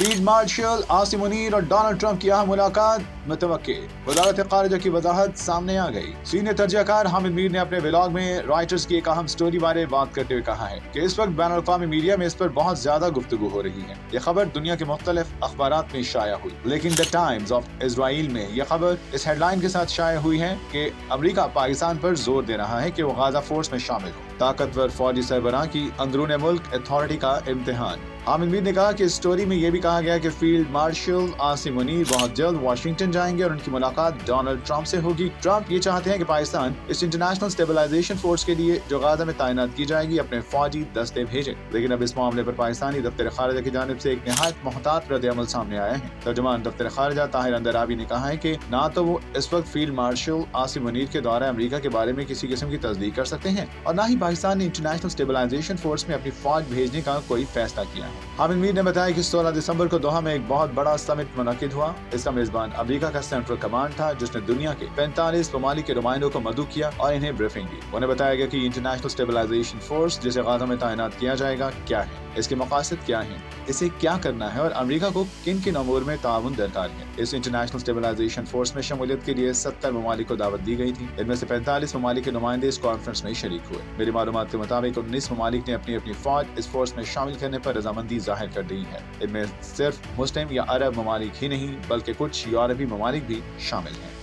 Field marshal Asim Munir और Donald Trump की अहम मुलाकात मुतवक्के। वजारत खारिजा की वजाहत सामने आ गई। सीनियर तर्जमाकार हामिद मीर ने अपने व्लॉग में रॉयटर्स की एक अहम स्टोरी बारे बात करते हुए कहा है कि इस वक्त बैनुल अक़वामी मीडिया में इस पर बहुत ज्यादा गुफ्तगू हो रही है। यह खबर दुनिया के मुख्तलिफ अखबारात में शाया हुई, लेकिन द टाइम्स ऑफ इजराइल में यह खबर इस हेडलाइन के साथ शाया हुई है कि अमेरिका पाकिस्तान पर जोर दे रहा है कि वो गाजा फोर्स में शामिल हो। ताकतवर फौजी सरबराह की अंदरून मुल्क अथॉरिटी का इम्तिहान। हामिद मीर ने कहा कि इस स्टोरी में यह भी कहा गया कि फील्ड मार्शल आसिम मुनीर बहुत जल्द वाशिंगटन जाएंगे और उनकी मुलाकात डोनाल्ड ट्रंप से होगी। ट्रंप ये चाहते हैं कि पाकिस्तान इस इंटरनेशनल स्टेबलाइजेशन फोर्स के लिए जो गाजा में तैनात की जाएगी अपने फौजी दस्ते भेजे, लेकिन अब इस मामले पर पाकिस्तानी दफ्तर खारिजा की जानिब से एक निहायत मोहतात रद्द-ए-अमल सामने आया है। तर्जुमान दफ्तर खारिजा ताहिर अंदराबी ने कहा है कि ना तो वो इस वक्त फील्ड मार्शल आसिम मुनीर के दौरे अमेरिका के बारे में किसी किस्म की तस्दीक कर सकते हैं और ना ही पाकिस्तान ने इंटरनेशनल स्टेबलाइजेशन फोर्स में अपनी फौज भेजने का कोई फैसला किया है। हामिद मीर ने बताया कि 16 दिसंबर को दोहा में एक बहुत बड़ा समिट मुनक्किद हुआ। इसका मेजबान अमेरिका का सेंट्रल कमांड था, जिसने दुनिया के 45 ममालिक के नुमाइंदों को मदऊ किया और इन्हें ब्रीफिंग दी। उन्हें बताया गया कि इंटरनेशनल स्टेबलाइजेशन फोर्स जिसे गाजा में तैनात किया जाएगा क्या है, इसके मकासद क्या हैं, इसे क्या करना है और अमेरिका को किन किन अमूर में ताउन दरकार है। इस इंटरनेशनल स्टेबलाइजेशन फोर्स में शमूलियत के लिए 70 ममालिक को दावत दी गई थी। इनमें से 45 ममालिक के नुमाइंदे इस कॉन्फ्रेंस में शरीक हुए। मेरी मालूमात के मुताबिक 19 ममालिक ने अपनी अपनी फौज इस फोर्स में शामिल करने पर रजामंदी जाहिर कर दी है। इनमें सिर्फ मुस्लिम या अरब ममालिक ही नहीं बल्कि कुछ यूरोपीय ममालिक भी शामिल हैं।